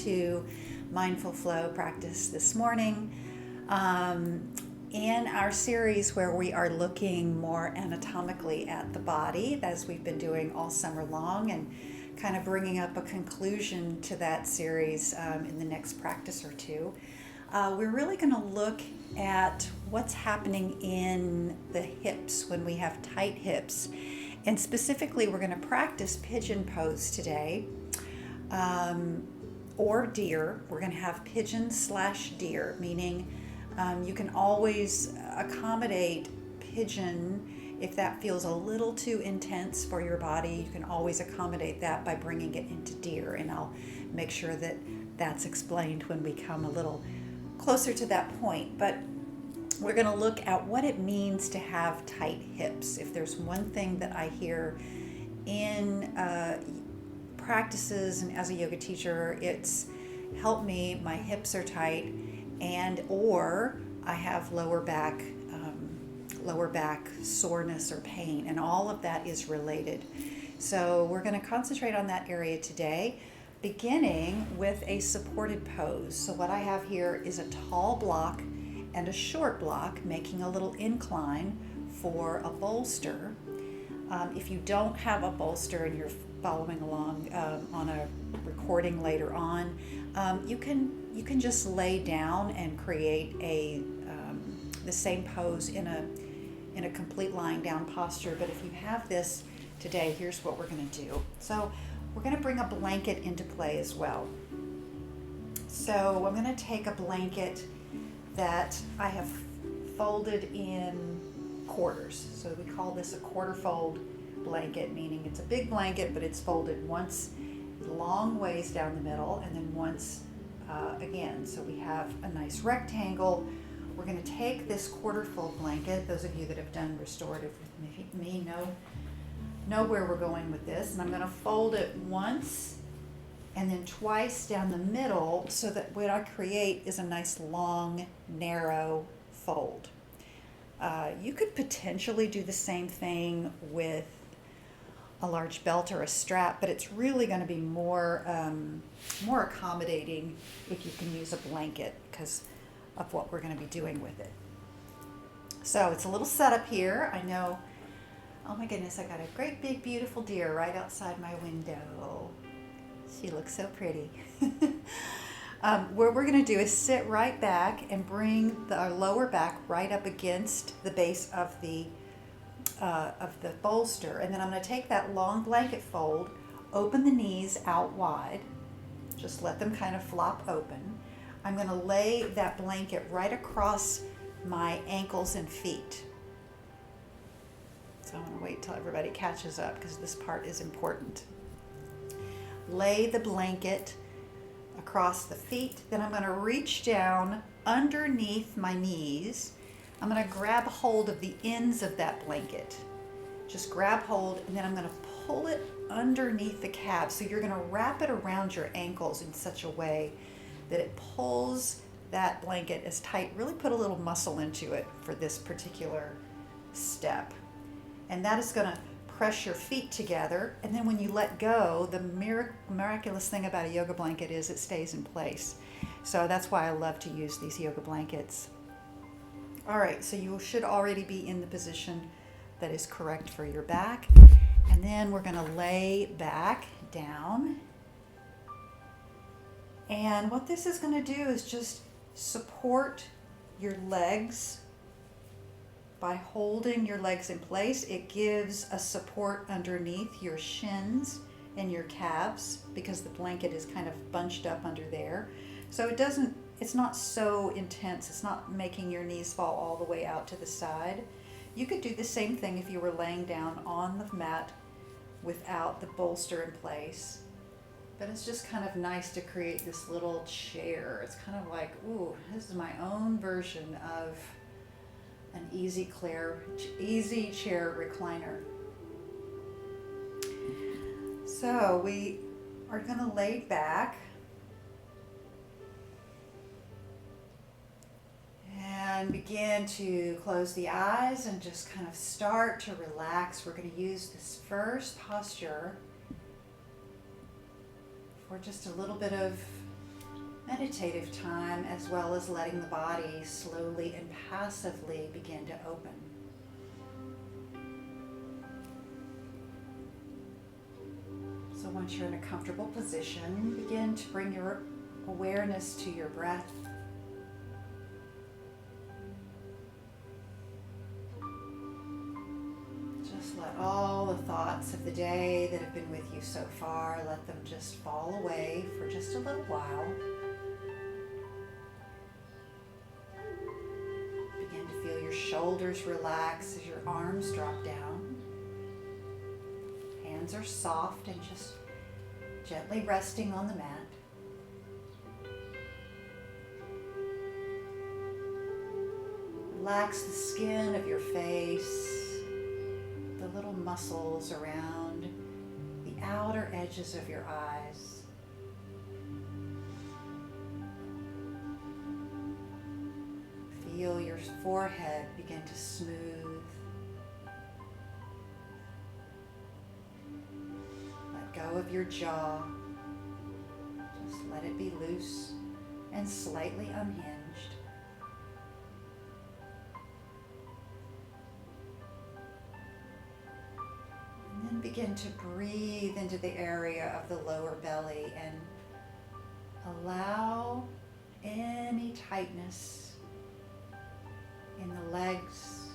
to Mindful Flow practice this morning. In our series where we are looking more anatomically at the body, as we've been doing all summer long, and kind of bringing up a conclusion to that series in the next practice or two, we're really going to look at what's happening in the hips when we have tight hips. And specifically, we're going to practice pigeon pose today, or deer. We're going to have pigeon/deer, meaning you can always accommodate pigeon if that feels a little too intense for your body. You can always accommodate that by bringing it into deer, and I'll make sure that that's explained when we come a little closer to that point. But we're going to look at what it means to have tight hips. If there's one thing that I hear in practices and as a yoga teacher, it's help me, my hips are tight, and or I have lower back soreness or pain, and all of that is related. So we're going to concentrate on that area today, beginning with a supported pose. So what I have here is a tall block and a short block, making a little incline for a bolster. If you don't have a bolster and you're following along on a recording later on, you can just lay down and create the same pose in a complete lying down posture. But if you have this today, here's what we're going to do. So we're going to bring a blanket into play as well. So I'm going to take a blanket that I have folded in quarters. So we call this a quarter fold blanket, meaning it's a big blanket, but it's folded once long ways down the middle and then once again. So we have a nice rectangle. We're going to take this quarter fold blanket. Those of you that have done restorative with me know where we're going with this. And I'm going to fold it once and then twice down the middle, so that what I create is a nice long, narrow fold. You could potentially do the same thing with a large belt or a strap, but it's really going to be more accommodating if you can use a blanket because of what we're going to be doing with it. So it's a little setup here. I know, oh my goodness, I got a great big beautiful deer right outside my window. She looks so pretty. What we're going to do is sit right back and bring our lower back right up against the base of the bolster. And then I'm going to take that long blanket fold, open the knees out wide, just let them kind of flop open. I'm going to lay that blanket right across my ankles and feet. So I'm going to wait till everybody catches up because this part is important. Lay the blanket across the feet. Then I'm going to reach down underneath my knees. I'm going to grab hold of the ends of that blanket. Just grab hold, and then I'm going to pull it underneath the calves. So you're going to wrap it around your ankles in such a way that it pulls that blanket as tight. Really put a little muscle into it for this particular step. And that is going to press your feet together, and then when you let go, the miraculous thing about a yoga blanket is it stays in place. So that's why I love to use these yoga blankets. All right, so you should already be in the position that is correct for your back. And then we're going to lay back down. And what this is going to do is just support your legs. By holding your legs in place, it gives a support underneath your shins and your calves because the blanket is kind of bunched up under there. So it's not so intense. It's not making your knees fall all the way out to the side. You could do the same thing if you were laying down on the mat without the bolster in place. But it's just kind of nice to create this little chair. It's kind of like, ooh, this is my own version of an easy chair recliner. So we are going to lay back and begin to close the eyes and just kind of start to relax. We're going to use this first posture for just a little bit of meditative time, as well as letting the body slowly and passively begin to open. So once you're in a comfortable position, begin to bring your awareness to your breath. Just let all the thoughts of the day that have been with you so far, let them just fall away for just a little while. Begin to feel your shoulders relax as your arms drop down. Hands are soft and just gently resting on the mat. Relax the skin of your face, the little muscles around the outer edges of your eyes. Feel your forehead begin to smooth. Let go of your jaw. Just let it be loose and slightly unhinged. And then begin to breathe into the area of the lower belly and allow any tightness in the legs,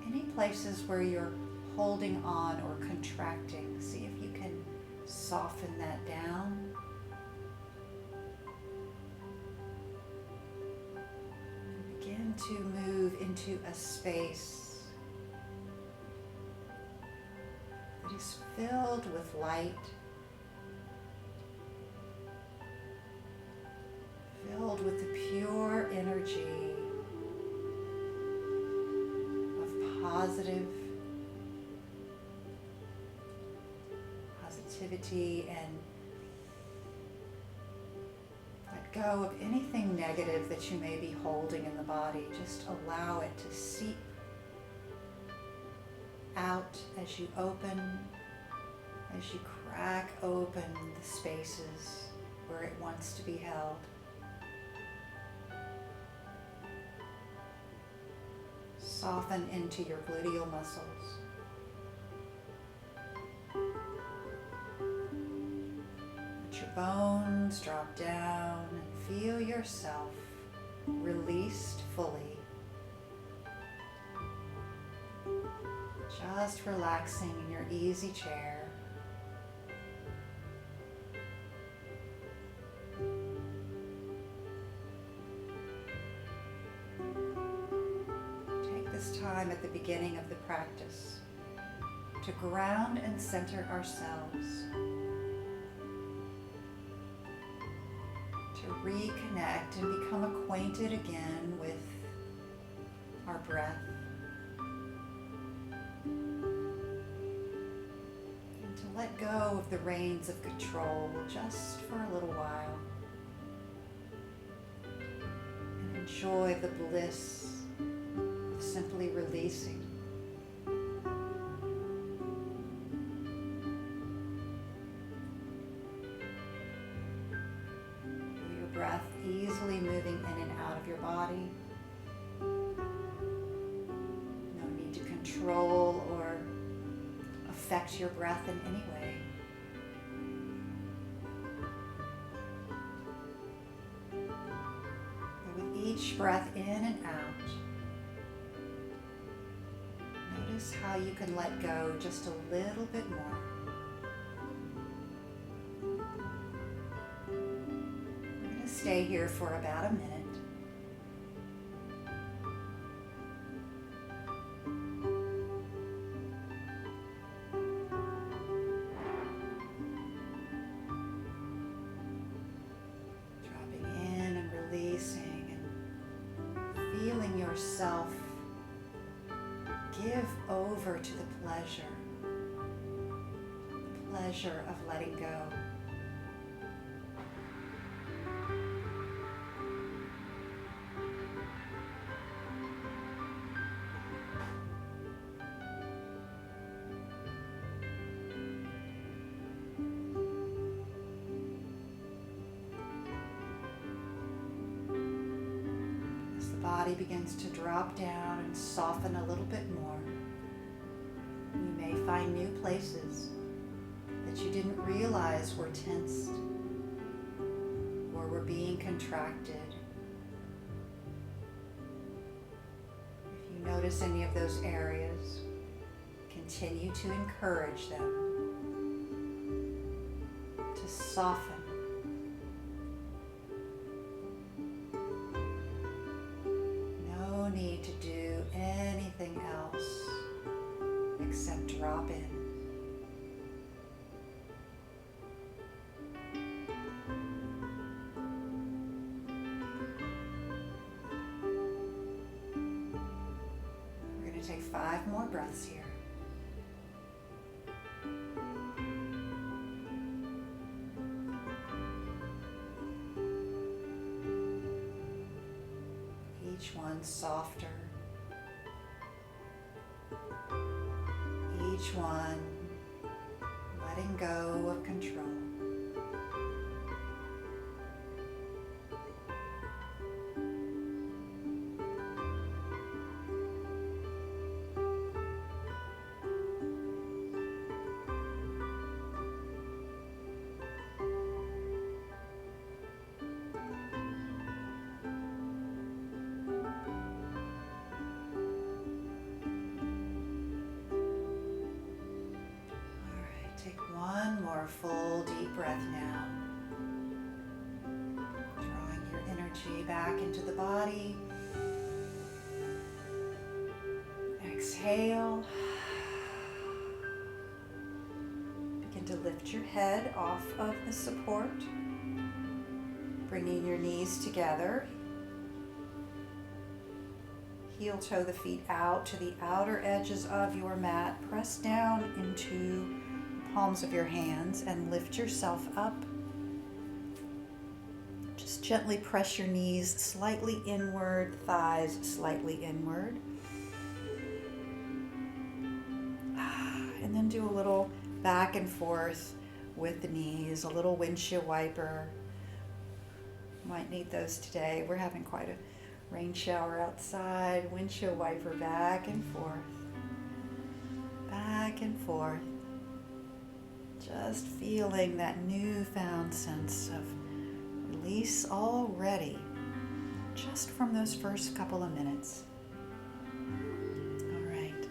any places where you're holding on or contracting. See if you can soften that down. And begin to move into a space that is filled with light, filled with the pure energy of positivity, and let go of anything negative that you may be holding in the body. Just allow it to seep out as you open, as you crack open the spaces where it wants to be held. Soften into your gluteal muscles. Let your bones drop down and feel yourself released fully. Just relaxing in your easy chair. Time at the beginning of the practice to ground and center ourselves, to reconnect and become acquainted again with our breath, and to let go of the reins of control just for a little while and enjoy the bliss simply releasing. Feel your breath easily moving in and out of your body. No need to control or affect your breath in any way. But with each breath in and out, notice how you can let go just a little bit more. We're going to stay here for about a minute. Dropping in and releasing and feeling yourself give over to the pleasure of letting go. body begins to drop down and soften a little bit more. You may find new places that you didn't realize were tensed or were being contracted. If you notice any of those areas, continue to encourage them to soften. No need to do anything else except drop in. We're going to take 5 more breaths here. Each one softer. Each one letting go of control. Full deep breath now. Drawing your energy back into the body. Exhale. Begin to lift your head off of the support. Bringing your knees together. Heel toe the feet out to the outer edges of your mat. Press down into palms of your hands and lift yourself up. Just gently press your knees slightly inward, thighs slightly inward. And then do a little back and forth with the knees, a little windshield wiper. Might need those today. We're having quite a rain shower outside. Windshield wiper back and forth. Back and forth. Just feeling that newfound sense of release already, just from those first couple of minutes. All right,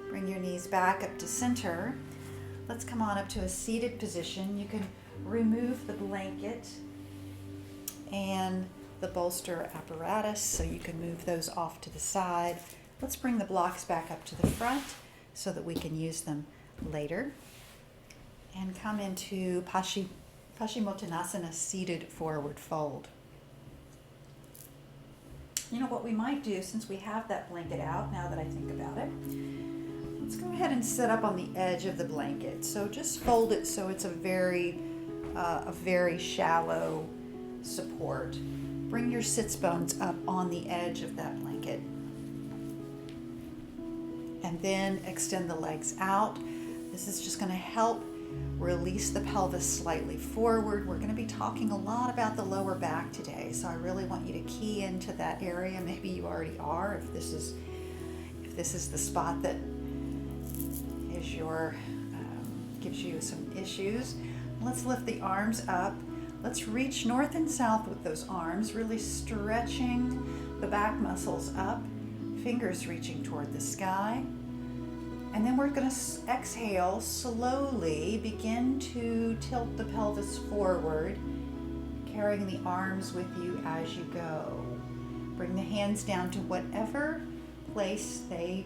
bring your knees back up to center. Let's come on up to a seated position. You can remove the blanket and the bolster apparatus, so you can move those off to the side. Let's bring the blocks back up to the front so that we can use them later. And come into Paschimottanasana, seated forward fold. You know what we might do, since we have that blanket out, now that I think about it, let's go ahead and sit up on the edge of the blanket. So just fold it so it's a very shallow support. Bring your sits bones up on the edge of that blanket. And then extend the legs out. This is just going to help release the pelvis slightly forward. We're going to be talking a lot about the lower back today, so I really want you to key into that area. Maybe you already are, if this is the spot that is gives you some issues. Let's lift the arms up. Let's reach north and south with those arms, really stretching the back muscles up, fingers reaching toward the sky. And then we're going to exhale, slowly begin to tilt the pelvis forward, carrying the arms with you as you go. Bring the hands down to whatever place they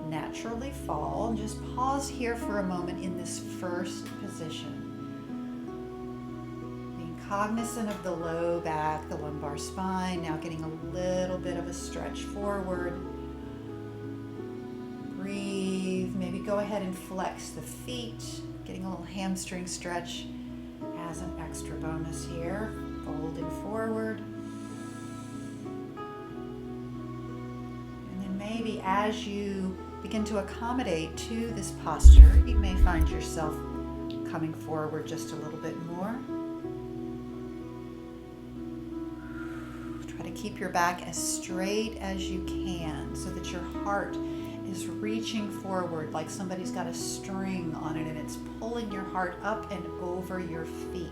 naturally fall. And just pause here for a moment in this first position. Being cognizant of the low back, the lumbar spine, now getting a little bit of a stretch forward. Breathe. Maybe go ahead and flex the feet, getting a little hamstring stretch as an extra bonus here. Folding forward. And then maybe as you begin to accommodate to this posture, you may find yourself coming forward just a little bit more. Try to keep your back as straight as you can so that your heart is reaching forward like somebody's got a string on it and it's pulling your heart up and over your feet.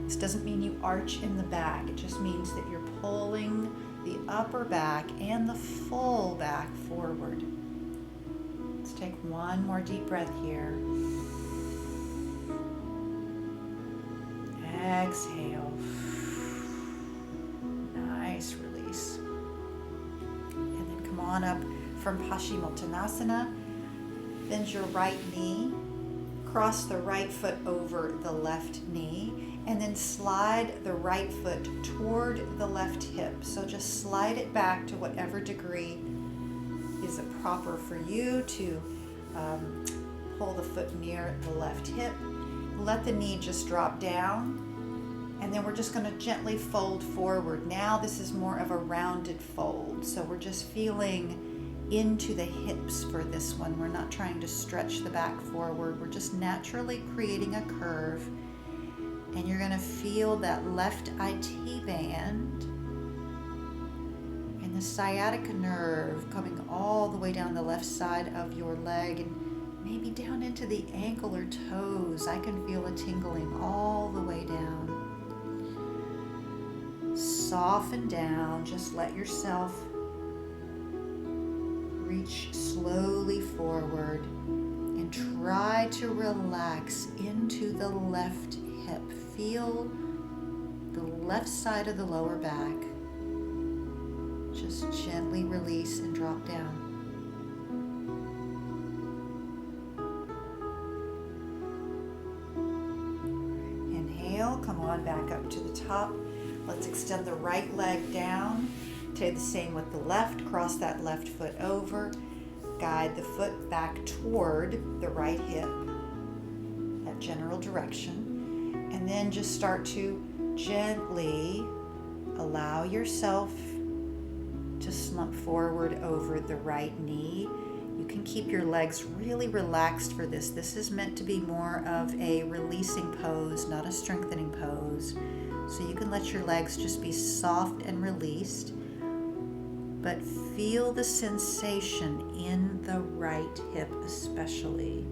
This doesn't mean you arch in the back. It just means that you're pulling the upper back and the full back forward. Let's take one more deep breath here. Exhale. Nice release. And then come on up from Paschimottanasana. Bend your right knee. Cross the right foot over the left knee. And then slide the right foot toward the left hip. So just slide it back to whatever degree is proper for you to pull the foot near the left hip. Let the knee just drop down. And then we're just going to gently fold forward. Now this is more of a rounded fold. So we're just feeling into the hips for this one. We're not trying to stretch the back forward. We're just naturally creating a curve. And you're going to feel that left IT band and the sciatica nerve coming all the way down the left side of your leg and maybe down into the ankle or toes. I can feel it tingling all the way down. Soften down. Just let yourself reach slowly forward and try to relax into the left hip. Feel the left side of the lower back. Just gently release and drop down. Inhale, come on back up to the top. Let's extend the right leg down. Do the same with the left. Cross that left foot over. Guide the foot back toward the right hip, that general direction. And then just start to gently allow yourself to slump forward over the right knee. You can keep your legs really relaxed for this. This is meant to be more of a releasing pose, not a strengthening pose. So you can let your legs just be soft and released, but feel the sensation in the right hip especially.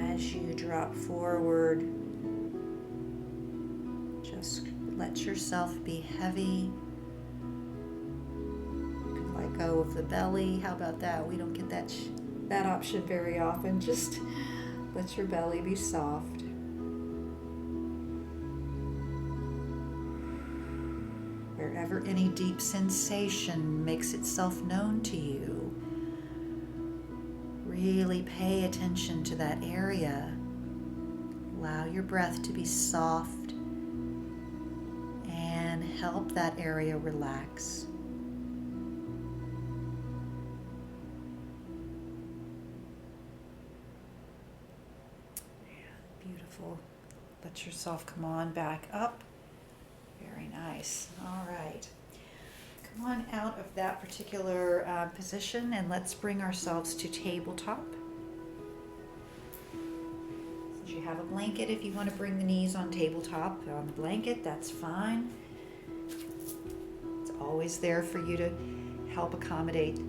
As you drop forward, just let yourself be heavy. You can let go of the belly. How about that? We don't get that option very often. Just let your belly be soft. Wherever any deep sensation makes itself known to you, really pay attention to that area. Allow your breath to be soft and help that area relax. Beautiful. Let yourself come on back up. Very nice. All right. Come on out of that particular position and let's bring ourselves to tabletop. Since you have a blanket, if you want to bring the knees on tabletop on the blanket, that's fine. It's always there for you to help accommodate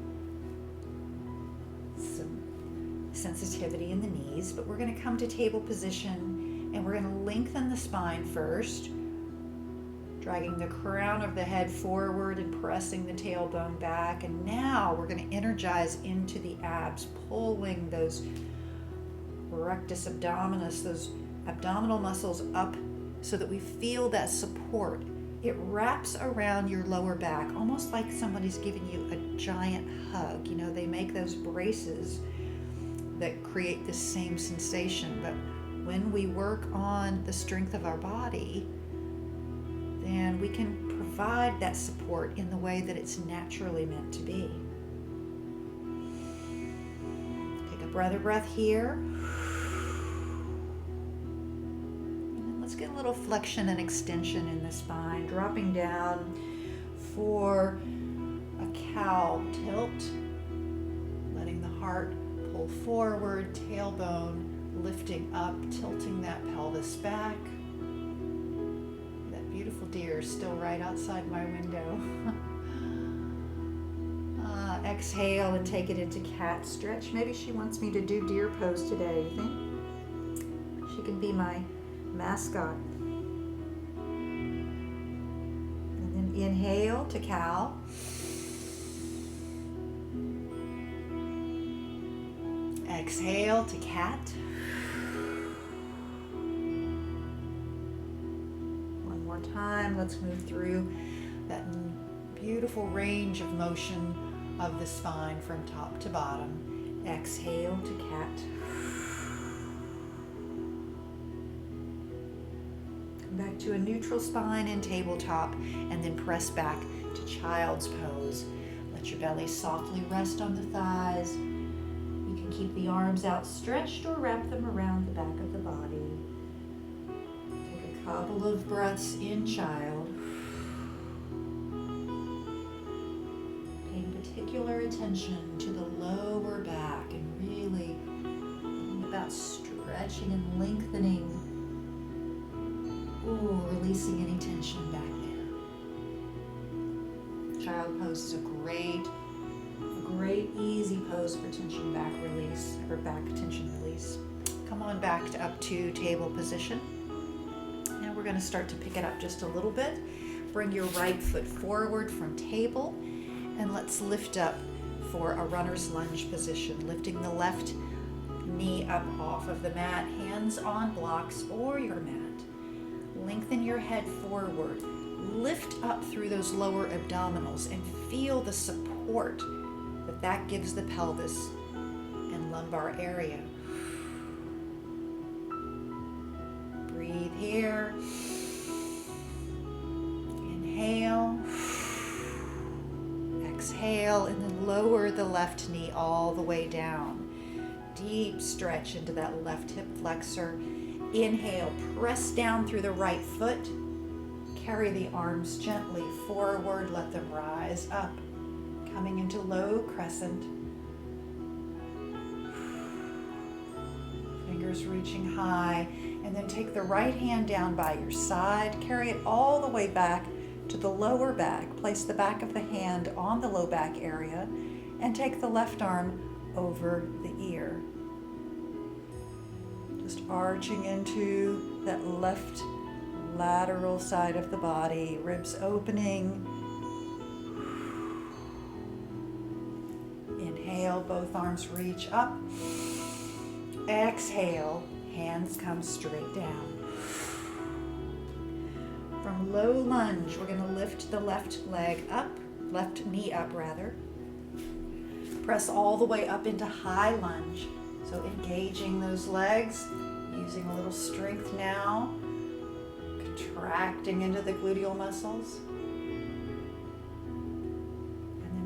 some sensitivity in the knees. But we're going to come to table position and we're going to lengthen the spine first, dragging the crown of the head forward and pressing the tailbone back. And now we're going to energize into the abs, pulling those rectus abdominis, those abdominal muscles up so that we feel that support. It wraps around your lower back, almost like somebody's giving you a giant hug. You know, they make those braces that create this same sensation. But when we work on the strength of our body, then we can provide that support in the way that it's naturally meant to be. Take a breath here. And then let's get a little flexion and extension in the spine, dropping down for a cow tilt, letting the heart pull forward, tailbone lifting up, tilting that pelvis back. Beautiful deer deer still right outside my window. Exhale and take it into cat stretch. Maybe she wants me to do deer pose today, you think? She can be my mascot. And then inhale to cow. Exhale to cat. One more time. Let's move through that beautiful range of motion of the spine from top to bottom. Exhale to cat. Come back to a neutral spine in tabletop, and then press back to child's pose. Let your belly softly rest on the thighs. You can keep the arms outstretched or wrap them around the back of the body. Take a couple of breaths in child. Paying particular attention to the lower back and really thinking about stretching and lengthening. Ooh, releasing any tension back there. Child pose is a great easy pose for tension back release, or back tension release. Come on back to up to table position. Now we're going to start to pick it up just a little bit. Bring your right foot forward from table, and let's lift up for a runner's lunge position, lifting the left knee up off of the mat, hands on blocks or your mat. Lengthen your head forward. Lift up through those lower abdominals and feel the support that gives the pelvis and lumbar area. Breathe here. Inhale. Exhale, and then lower the left knee all the way down. Deep stretch into that left hip flexor. Inhale, press down through the right foot. Carry the arms gently forward, let them rise up. Coming into low crescent. Fingers reaching high, and then take the right hand down by your side. Carry it all the way back to the lower back. Place the back of the hand on the low back area, and take the left arm over the ear. Just arching into that left lateral side of the body, ribs opening. Inhale, both arms reach up. Exhale, hands come straight down. From low lunge, we're going to lift the left leg up, left knee up rather. Press all the way up into high lunge. So engaging those legs, using a little strength now, contracting into the gluteal muscles.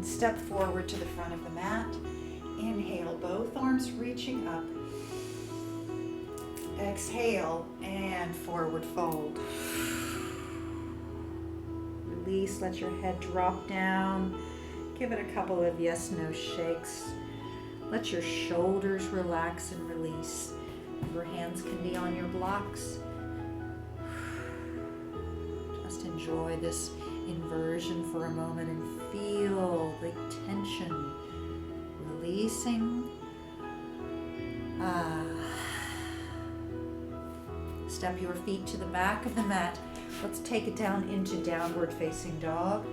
Step forward to the front of the mat. Inhale, both arms reaching up. Exhale, and forward fold. Release, let your head drop down. Give it a couple of yes/no shakes. Let your shoulders relax and release. Your hands can be on your blocks. Just enjoy this inversion for a moment and feel the tension releasing. Step your feet to the back of the mat. Let's take it down into downward facing dog.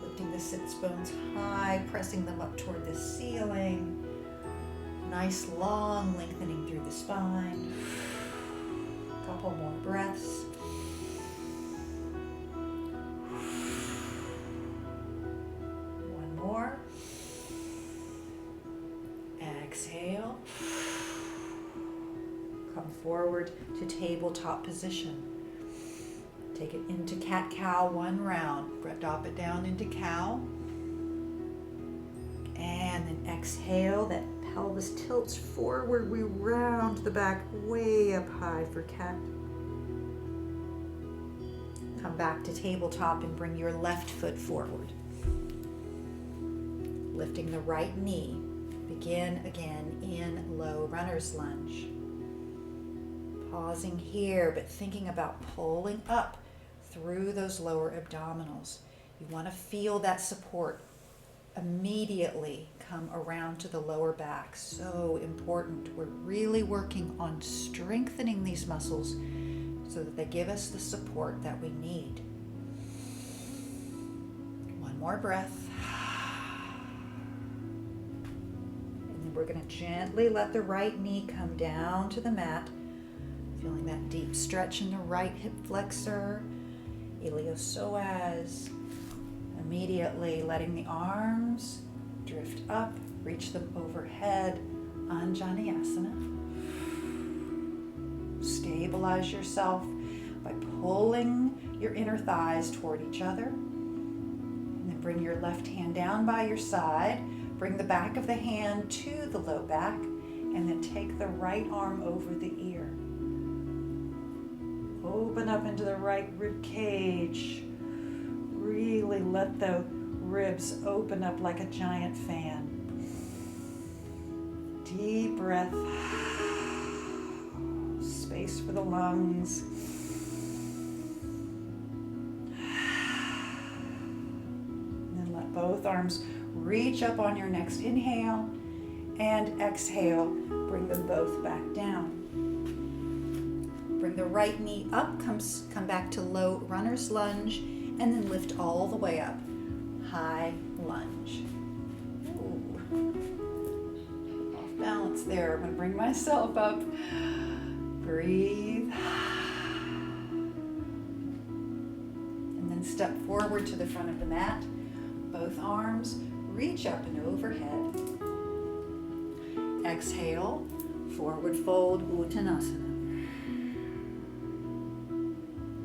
Lifting the sits bones high, pressing them up toward the ceiling. Nice long lengthening through the spine. Couple more breaths. Exhale. Come forward to tabletop position. Take it into cat-cow one round. Drop it down into cow. And then exhale, that pelvis tilts forward. We round the back way up high for cat. Come back to tabletop and bring your left foot forward. Lifting the right knee. Begin again in low runner's lunge. Pausing here, but thinking about pulling up through those lower abdominals. You want to feel that support immediately come around to the lower back. So important. We're really working on strengthening these muscles so that they give us the support that we need. One more breath. And then we're going to gently let the right knee come down to the mat. Feeling that deep stretch in the right hip flexor, iliopsoas. Immediately letting the arms drift up, reach them overhead, Anjaneyasana. Stabilize yourself by pulling your inner thighs toward each other. And then bring your left hand down by your side. Bring the back of the hand to the low back, and then take the right arm over the ear. Open up into the right rib cage. Really let the ribs open up like a giant fan. Deep breath. Space for the lungs. And then let both arms reach up on your next inhale, and exhale, bring them both back down. Bring the right knee up, come back to low runner's lunge, and then lift all the way up. High lunge. Ooh. Off balance there. I'm going to bring myself up. Breathe. And then step forward to the front of the mat. Both arms reach up and overhead. Exhale, forward fold, Uttanasana.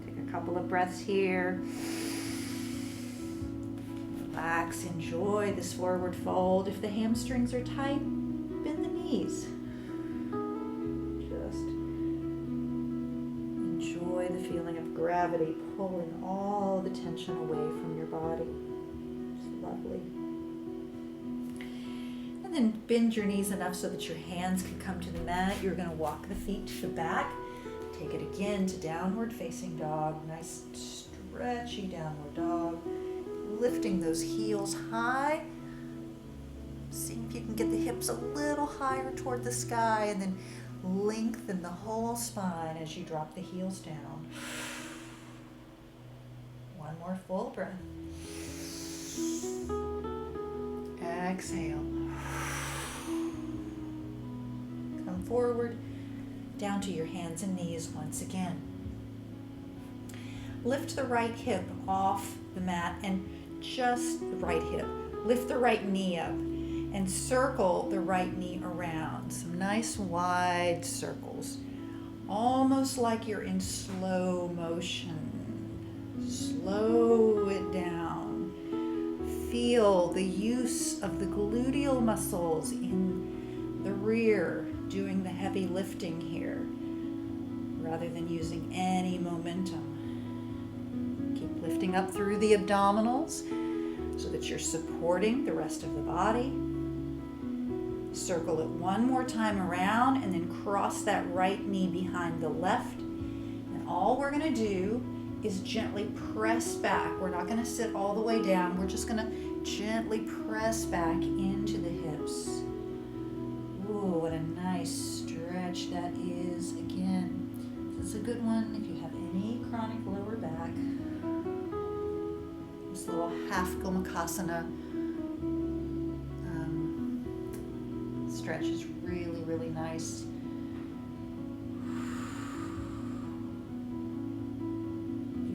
Take a couple of breaths here. Relax, enjoy this forward fold. If the hamstrings are tight, bend the knees. Just enjoy the feeling of gravity pulling all the tension away from your body. It's lovely. And then bend your knees enough so that your hands can come to the mat. You're going to walk the feet to the back. Take it again to downward facing dog. Nice stretchy downward dog. Lifting those heels high. Seeing if you can get the hips a little higher toward the sky, and then lengthen the whole spine as you drop the heels down. One more full breath. Exhale. Come forward, down to your hands and knees once again. Lift the right hip off the mat, and just the right hip. Lift the right knee up and circle the right knee around. Some nice wide circles, almost like you're in slow motion. Slow it down. Feel the use of the gluteal muscles in the rear doing the heavy lifting here, rather than using any momentum. Lifting up through the abdominals so that you're supporting the rest of the body. Circle it one more time around, and then cross that right knee behind the left. And all we're going to do is gently press back. We're not going to sit all the way down. We're just going to gently press back into the hips. Ooh, what a nice stretch that is. Again, this is a good one if you have any chronic lower back. This little half Gomukhasana stretch is really, really nice.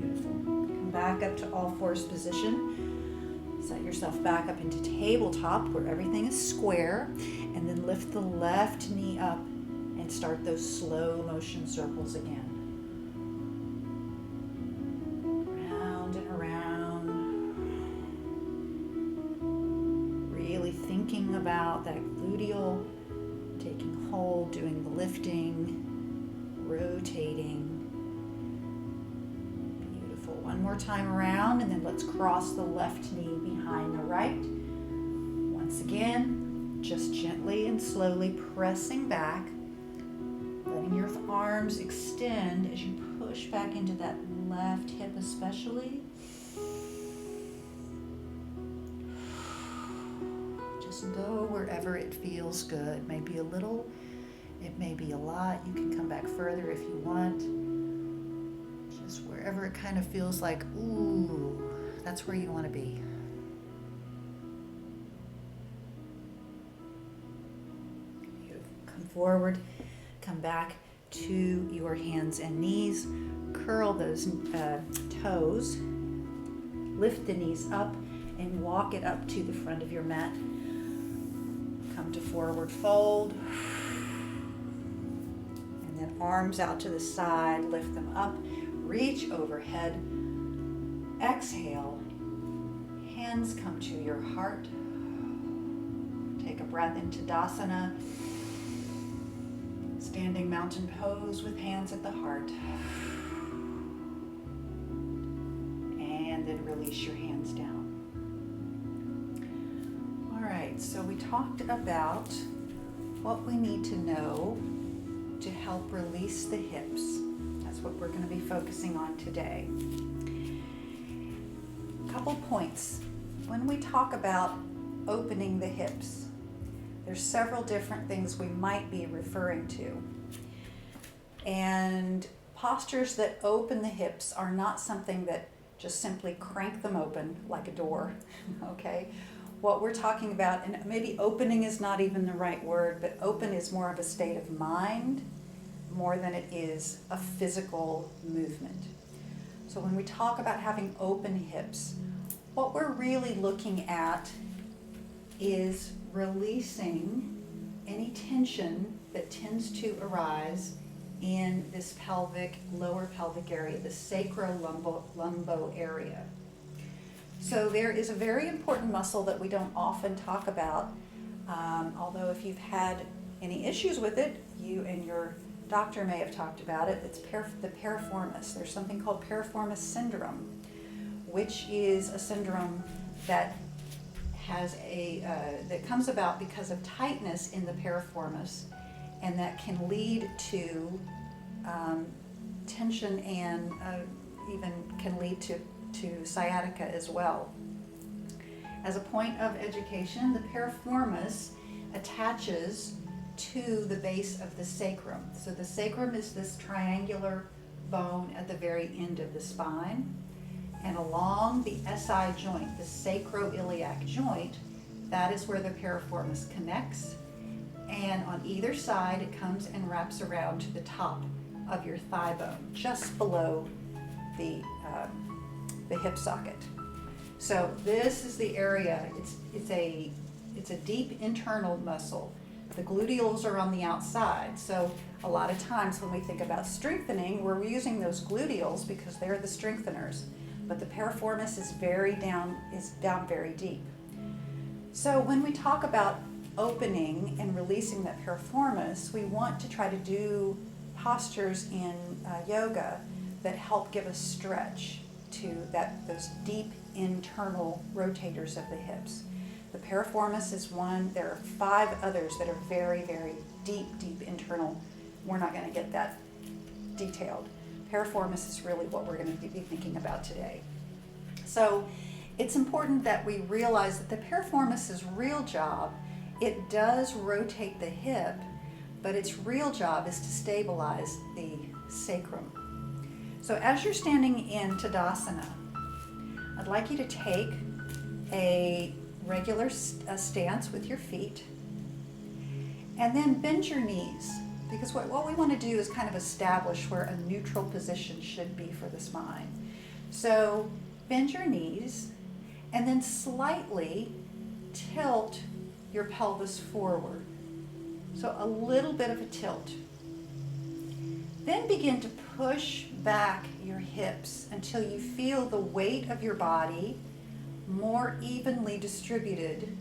Beautiful. Come back up to all fours position. Set yourself back up into tabletop where everything is square, and then lift the left knee up and start those slow motion circles again. Thinking about that gluteal taking hold, doing the lifting, rotating. Beautiful. One more time around, and then let's cross the left knee behind the right. Once again, just gently and slowly pressing back. Letting your arms extend as you push back into that left hip especially. Just go wherever it feels good. Maybe a little, it may be a lot. You can come back further if you want. Just wherever it kind of feels like, ooh, that's where you want to be. You come forward, come back to your hands and knees. Curl those toes. Lift the knees up and walk it up to the front of your mat. Come to forward fold. And then arms out to the side, lift them up, reach overhead. Exhale. Hands come to your heart. Take a breath into Tadasana. Standing mountain pose with hands at the heart. And then release your hands down. All right, so we talked about what we need to know to help release the hips. That's what we're going to be focusing on today. A couple points. When we talk about opening the hips, there's several different things we might be referring to. And postures that open the hips are not something that just simply crank them open like a door, okay? What we're talking about, and maybe opening is not even the right word, but open is more of a state of mind more than it is a physical movement. So when we talk about having open hips, what we're really looking at is releasing any tension that tends to arise in this lower pelvic area, the sacro-lumbo area. So there is a very important muscle that we don't often talk about, although if you've had any issues with it, you and your doctor may have talked about it. It's the piriformis. There's something called piriformis syndrome, which is a syndrome that has that comes about because of tightness in the piriformis, and that can lead to tension and even can lead to sciatica as well. As a point of education, the piriformis attaches to the base of the sacrum. So the sacrum is this triangular bone at the very end of the spine, and along the SI joint, the sacroiliac joint, that is where the piriformis connects, and on either side it comes and wraps around to the top of your thigh bone, just below the hip socket. So this is the area. It's a deep internal muscle. The gluteals are on the outside. So a lot of times when we think about strengthening, we're using those gluteals because they're the strengtheners. But the piriformis is down very deep. So when we talk about opening and releasing that piriformis, we want to try to do postures in yoga that help give a stretch to those deep internal rotators of the hips. The piriformis is one. There are 5 others that are very, very deep internal. We're not going to get that detailed. Piriformis is really what we're going to be thinking about today. So it's important that we realize that the piriformis's real job, it does rotate the hip, but its real job is to stabilize the sacrum. So as you're standing in Tadasana, I'd like you to take a regular stance with your feet, and then bend your knees, because what we want to do is kind of establish where a neutral position should be for the spine. So bend your knees, and then slightly tilt your pelvis forward. So a little bit of a tilt. Then begin to push back your hips until you feel the weight of your body more evenly distributed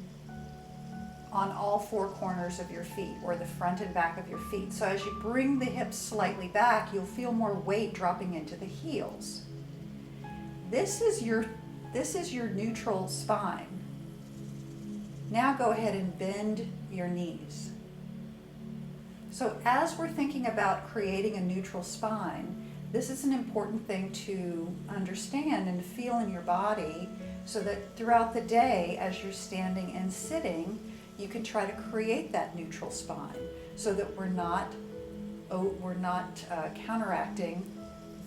on all 4 corners of your feet, or the front and back of your feet. So as you bring the hips slightly back, you'll feel more weight dropping into the heels. This is your neutral spine. Now go ahead and bend your knees. So as we're thinking about creating a neutral spine, this is an important thing to understand and feel in your body so that throughout the day, as you're standing and sitting, you can try to create that neutral spine so that we're not counteracting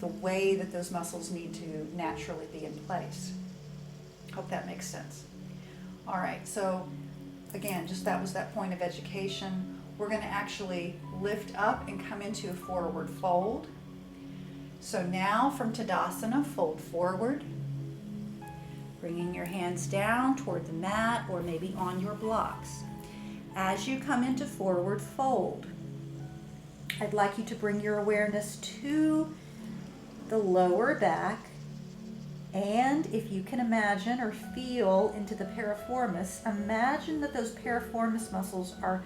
the way that those muscles need to naturally be in place. Hope that makes sense. All right, so again, just that was that point of education. We're going to actually lift up and come into a forward fold. So now from Tadasana, fold forward, bringing your hands down toward the mat or maybe on your blocks. As you come into forward fold, I'd like you to bring your awareness to the lower back, and if you can imagine or feel into the piriformis, imagine that those piriformis muscles are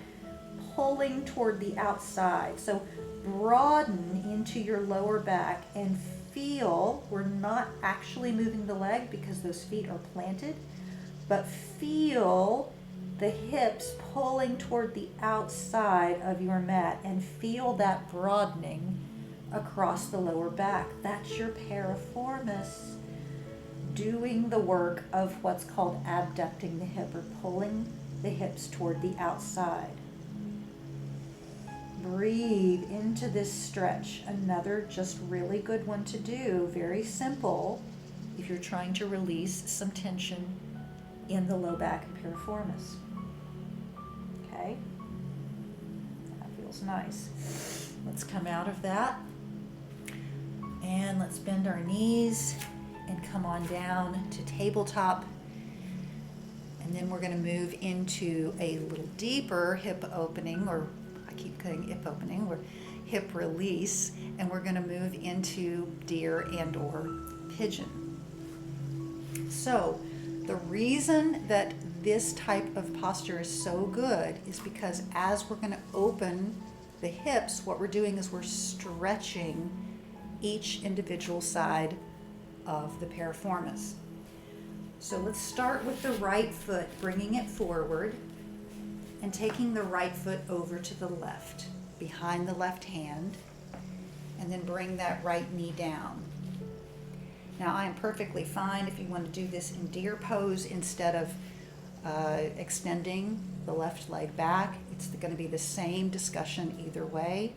pulling toward the outside. So broaden into your lower back and feel, we're not actually moving the leg because those feet are planted, but feel the hips pulling toward the outside of your mat and feel that broadening across the lower back. That's your piriformis doing the work of what's called abducting the hip or pulling the hips toward the outside. Breathe into this stretch. Another just really good one to do. Very simple if you're trying to release some tension in the low back and piriformis. Okay? That feels nice. Let's come out of that. And let's bend our knees and come on down to tabletop. And then we're going to move into a little deeper hip opening, or I keep saying hip opening, or hip release, and we're going to move into deer and or pigeon. So the reason that this type of posture is so good is because as we're going to open the hips, what we're doing is we're stretching each individual side of the piriformis. So let's start with the right foot, bringing it forward and taking the right foot over to the left, behind the left hand, and then bring that right knee down. Now I am perfectly fine if you want to do this in deer pose instead of extending the left leg back. It's going to be the same discussion either way.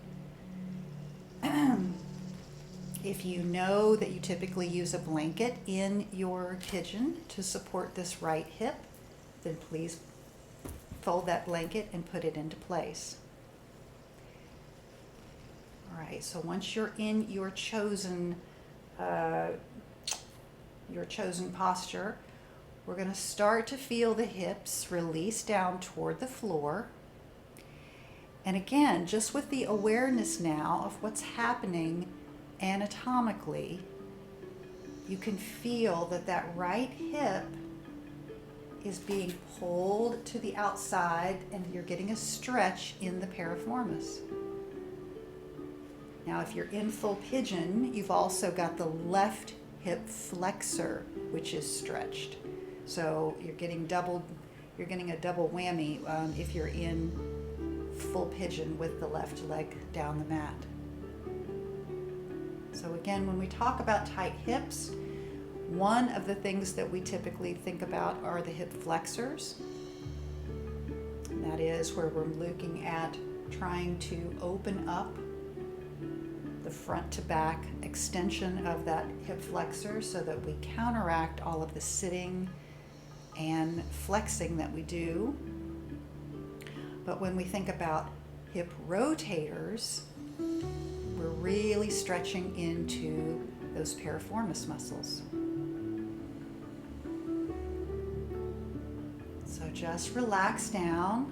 If you know that you typically use a blanket in your pigeon to support this right hip, then please fold that blanket and put it into place. All right, so once you're in your chosen posture, we're going to start to feel the hips release down toward the floor. And again, just with the awareness now of what's happening anatomically, you can feel that that right hip is being pulled to the outside and you're getting a stretch in the piriformis. Now, if you're in full pigeon, you've also got the left hip flexor, which is stretched. So you're getting a double whammy if you're in full pigeon with the left leg down the mat. So again, when we talk about tight hips, one of the things that we typically think about are the hip flexors. And that is where we're looking at trying to open up the front to back extension of that hip flexor so that we counteract all of the sitting and flexing that we do. But when we think about hip rotators, we're really stretching into those piriformis muscles. So just relax down.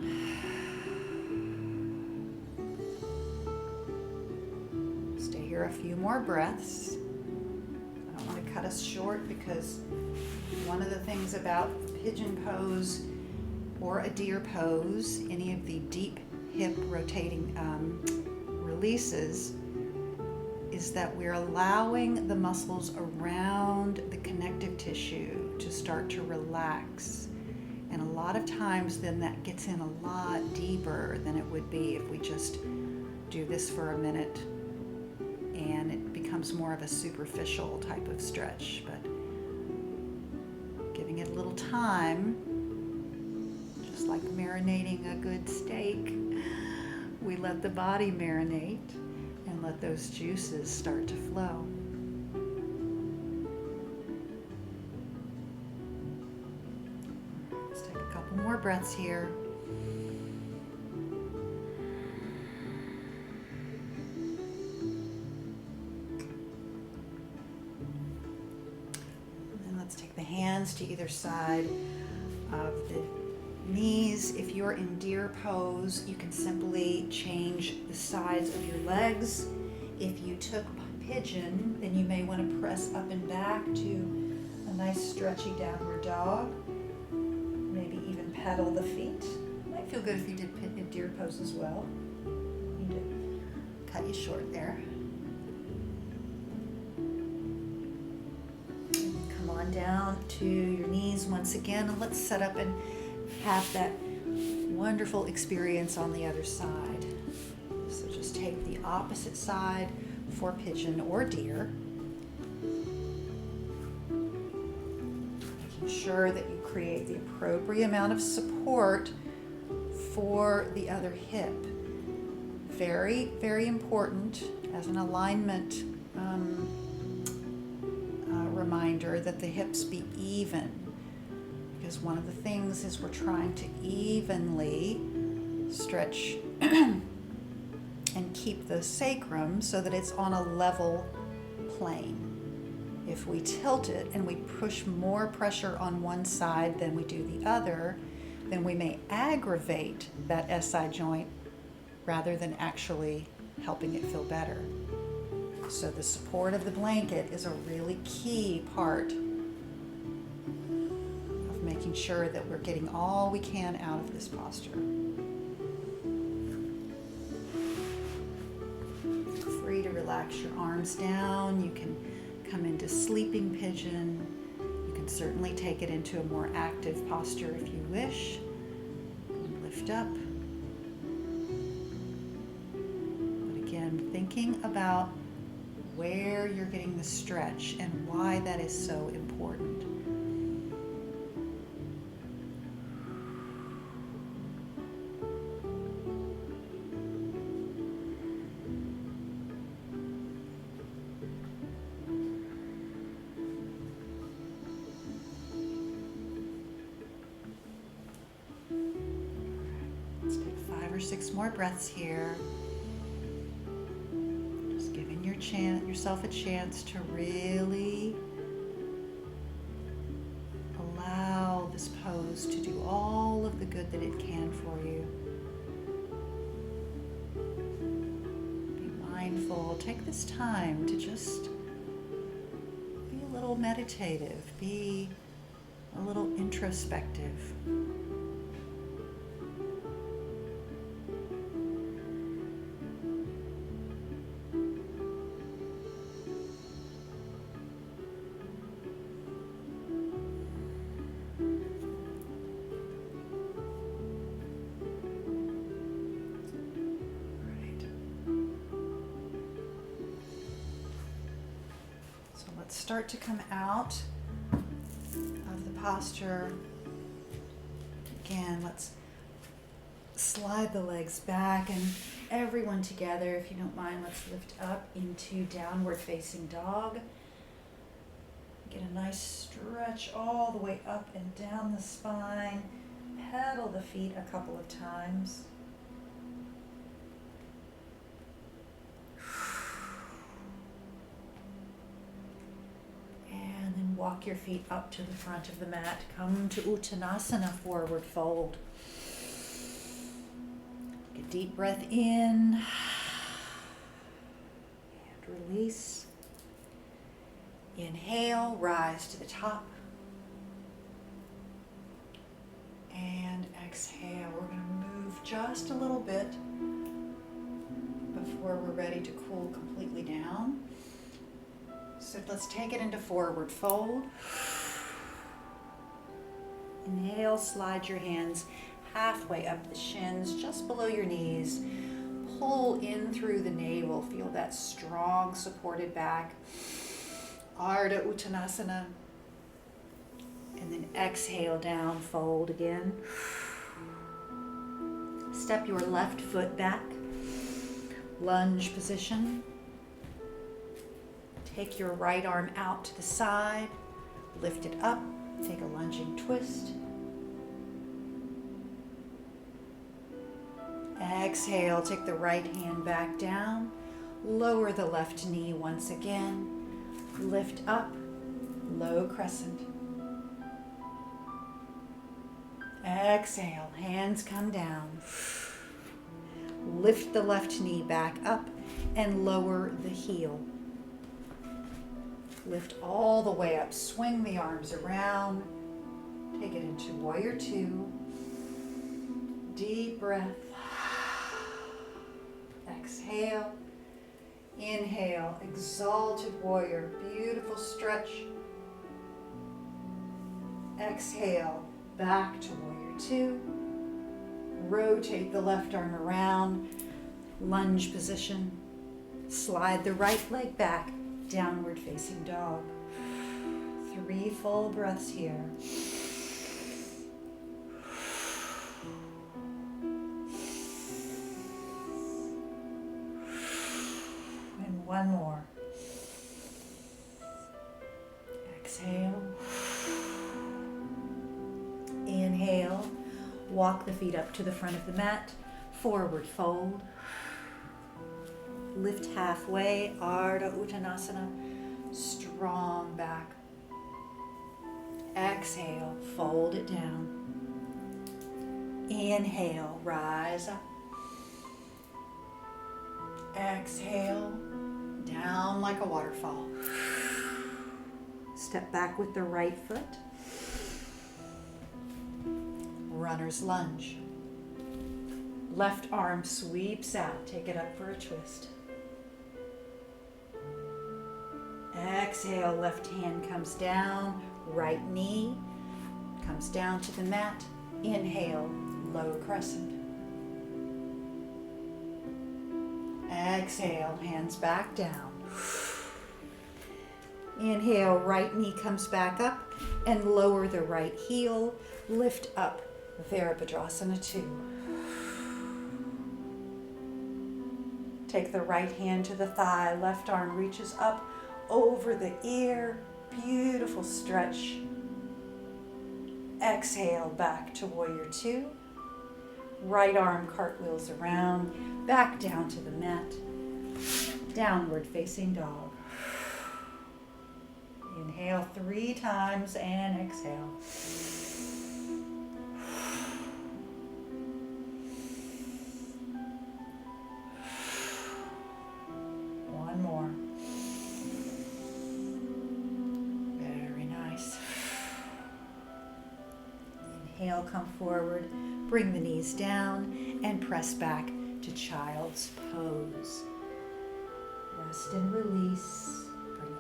Stay here a few more breaths. I don't want to cut us short because one of the things about pigeon pose or a deer pose, any of the deep hip rotating releases, is that we're allowing the muscles around the connective tissue to start to relax. And a lot of times then that gets in a lot deeper than it would be if we just do this for a minute and it becomes more of a superficial type of stretch, but giving it a little time, just like marinating a good steak, we let the body marinate and let those juices start to flow. Let's take a couple more breaths here. Hands to either side of the knees. If you're in deer pose, you can simply change the sides of your legs. If you took pigeon, then you may want to press up and back to a nice stretchy downward dog. Maybe even pedal the feet. Might feel good if you did deer pose as well. Need to cut you short there. Down to your knees once again, and let's set up and have that wonderful experience on the other side. So just take the opposite side for pigeon or deer, making sure that you create the appropriate amount of support for the other hip. Very, very important as an alignment reminder that the hips be even, because one of the things is we're trying to evenly stretch and keep the sacrum so that it's on a level plane. If we tilt it and we push more pressure on one side than we do the other, then we may aggravate that SI joint rather than actually helping it feel better. So the support of the blanket is a really key part of making sure that we're getting all we can out of this posture. Feel free to relax your arms down. You can come into sleeping pigeon. You can certainly take it into a more active posture if you wish. Lift up. But again, thinking about where you're getting the stretch and why that is so important. Let's take 5 or 6 more breaths here. Yourself a chance to really allow this pose to do all of the good that it can for you. Be mindful. Take this time to just be a little meditative, be a little introspective. Start to come out of the posture. Again, let's slide the legs back, and everyone together, if you don't mind, let's lift up into downward facing dog. Get a nice stretch all the way up and down the spine. Pedal the feet a couple of times. Walk your feet up to the front of the mat. Come to Uttanasana, forward fold. Take a deep breath in and release. Inhale, rise to the top. And exhale. We're going to move just a little bit before we're ready to cool completely down. So let's take it into forward fold. Inhale, slide your hands halfway up the shins, just below your knees. pull in through the navel. Feel that strong supported back. Ardha Uttanasana. And then exhale down, fold again. Step your left foot back. Lunge position. Take your right arm out to the side. Lift it up. Take a lunging twist. Exhale, take the right hand back down. Lower the left knee once again. Lift up, low crescent. Exhale, hands come down. Lift the left knee back up and lower the heel. Lift all the way up, swing the arms around. Take it into warrior two. Deep breath. Exhale. Inhale, exalted warrior, beautiful stretch. Exhale, back to warrior two. Rotate the left arm around, lunge position. Slide the right leg back, downward facing dog. 3 full breaths here. And one more. Exhale. Inhale. Walk the feet up to the front of the mat. Forward fold. Lift halfway. Ardha Uttanasana. Strong back. Exhale. Fold it down. Inhale. Rise up. Exhale. Down like a waterfall. Step back with the right foot. Runner's lunge. Left arm sweeps out. Take it up for a twist. Exhale, left hand comes down. Right knee comes down to the mat. Inhale, low crescent. Exhale, hands back down. Inhale, right knee comes back up and lower the right heel. Lift up, Virabhadrasana 2. Take the right hand to the thigh, left arm reaches up over the ear. Beautiful stretch. Exhale, back to warrior two. Right arm cartwheels around, back down to the mat. Downward facing dog. Inhale 3 times and exhale. One more. Very nice. Inhale, come forward, bring the knees down, and press back to child's pose. Rest and release.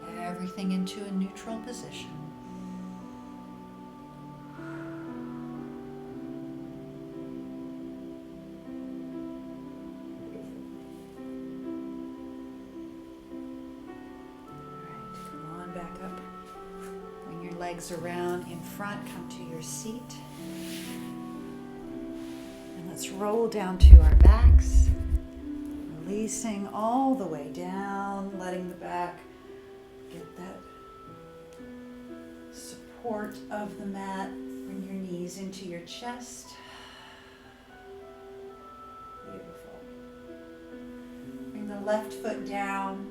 Bring everything into a neutral position. Legs around in front, come to your seat. And let's roll down to our backs, releasing all the way down, letting the back get that support of the mat. Bring your knees into your chest. Beautiful. Bring the left foot down,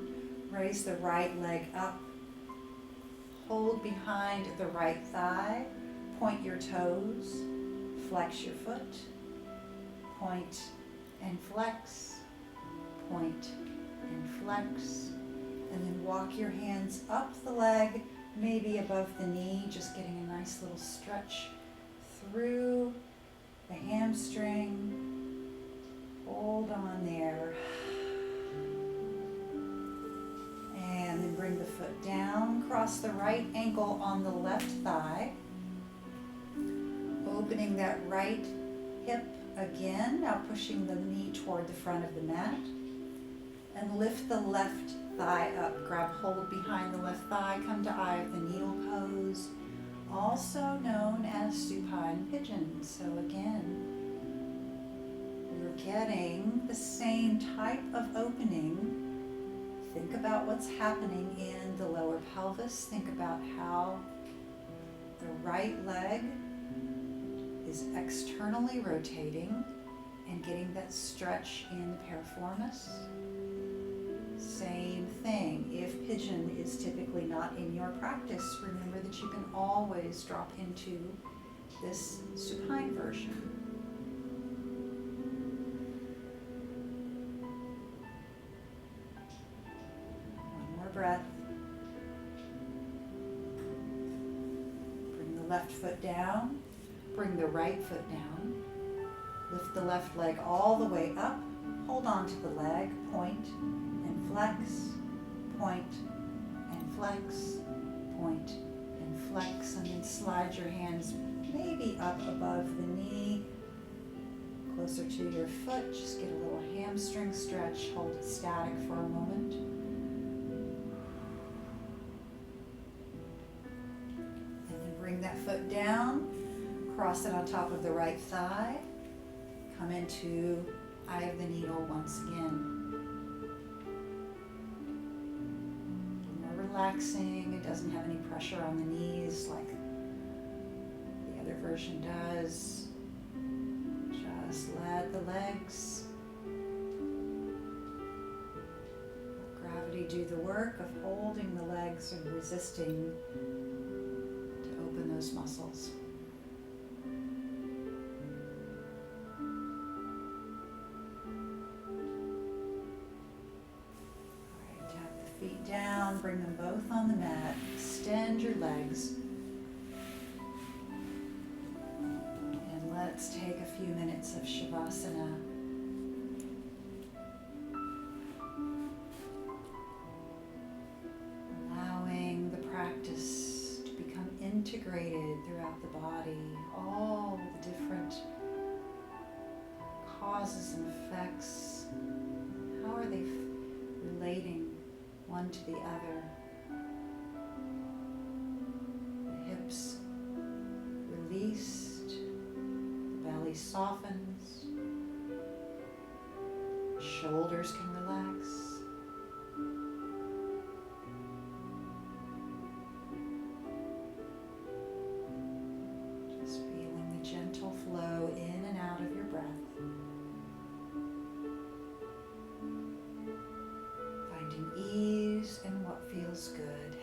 raise the right leg up. Hold behind the right thigh, point your toes, flex your foot, point and flex, point and flex, and then walk your hands up the leg, maybe above the knee, just getting a nice little stretch through the hamstring. Hold on there. And then bring the foot down, cross the right ankle on the left thigh, opening that right hip again, now pushing the knee toward the front of the mat. And lift the left thigh up. Grab hold behind the left thigh. Come to Eye of the Needle pose, also known as supine pigeon. So again, we're getting the same type of opening. Think about what's happening in the lower pelvis. Think about how the right leg is externally rotating and getting that stretch in the piriformis. Same thing. If pigeon is typically not in your practice, remember that you can always drop into this supine version. One more breath. Bring the left foot down. Bring the right foot down. Lift the left leg all the way up. Hold on to the leg. Point and flex. Point and flex. Point and flex. And then slide your hands maybe up above the knee, closer to your foot. Just get a little hamstring stretch. Hold it static for a moment. And then bring that foot down. Cross it on top of the right thigh. Come into Eye of the Needle once again. More relaxing. It doesn't have any pressure on the knees like the other version does. Just let the legs, let gravity do the work of holding the legs and resisting to open those muscles. Down, bring them both on the mat, extend your legs, and let's take a few minutes of Shavasana. Allowing the practice to become integrated throughout the body, all the different causes and effects. How are they relating one to the other? The hips released, the belly softens, shoulders can relax. Just feeling the gentle flow in and out of your breath. Finding ease in what feels good.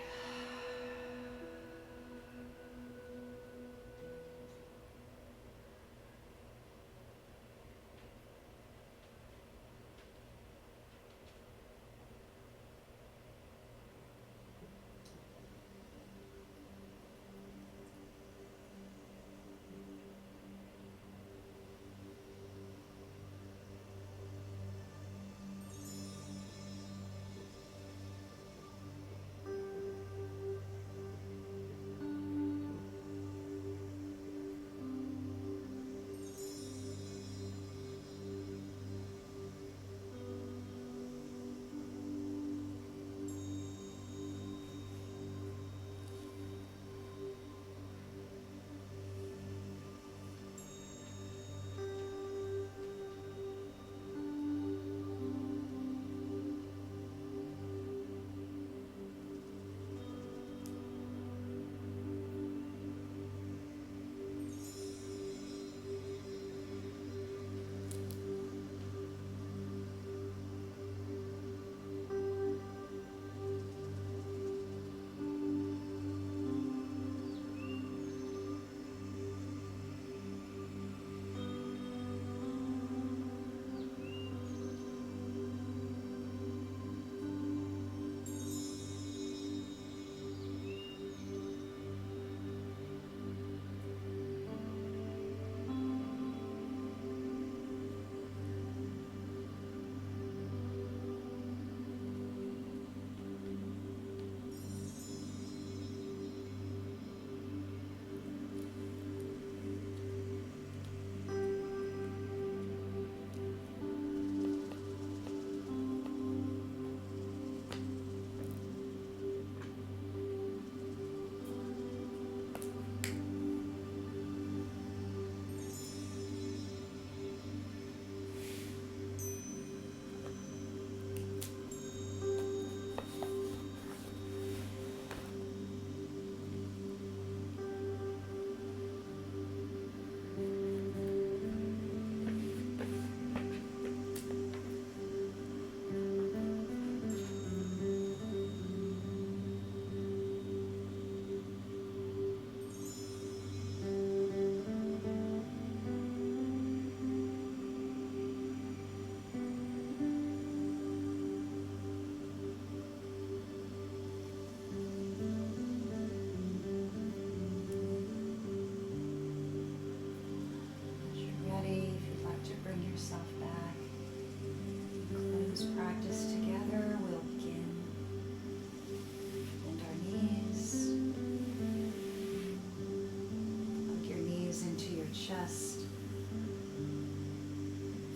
chest.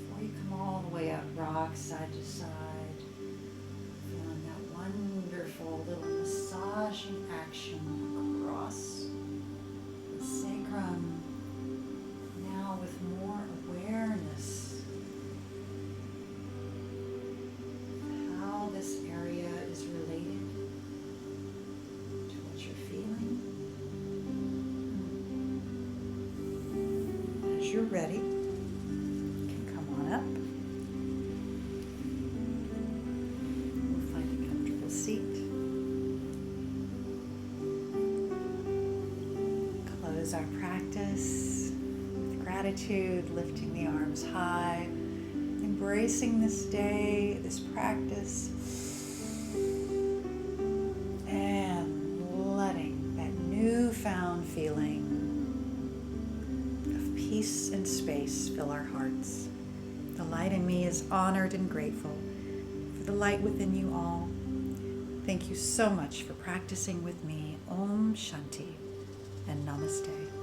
Before you come all the way up, rock side to side. Feeling that wonderful little massaging action across the sacrum. Now with more awareness of how this area is related to what you're feeling. As you're ready, you can come on up. We'll find a comfortable seat. Close our practice with gratitude, lifting the arms high, embracing this day, this practice, and letting that newfound feeling of peace and space fill our hearts. The light in me is honored and grateful for the light within you all. Thank you so much for practicing with me. Om Shanti and Namaste.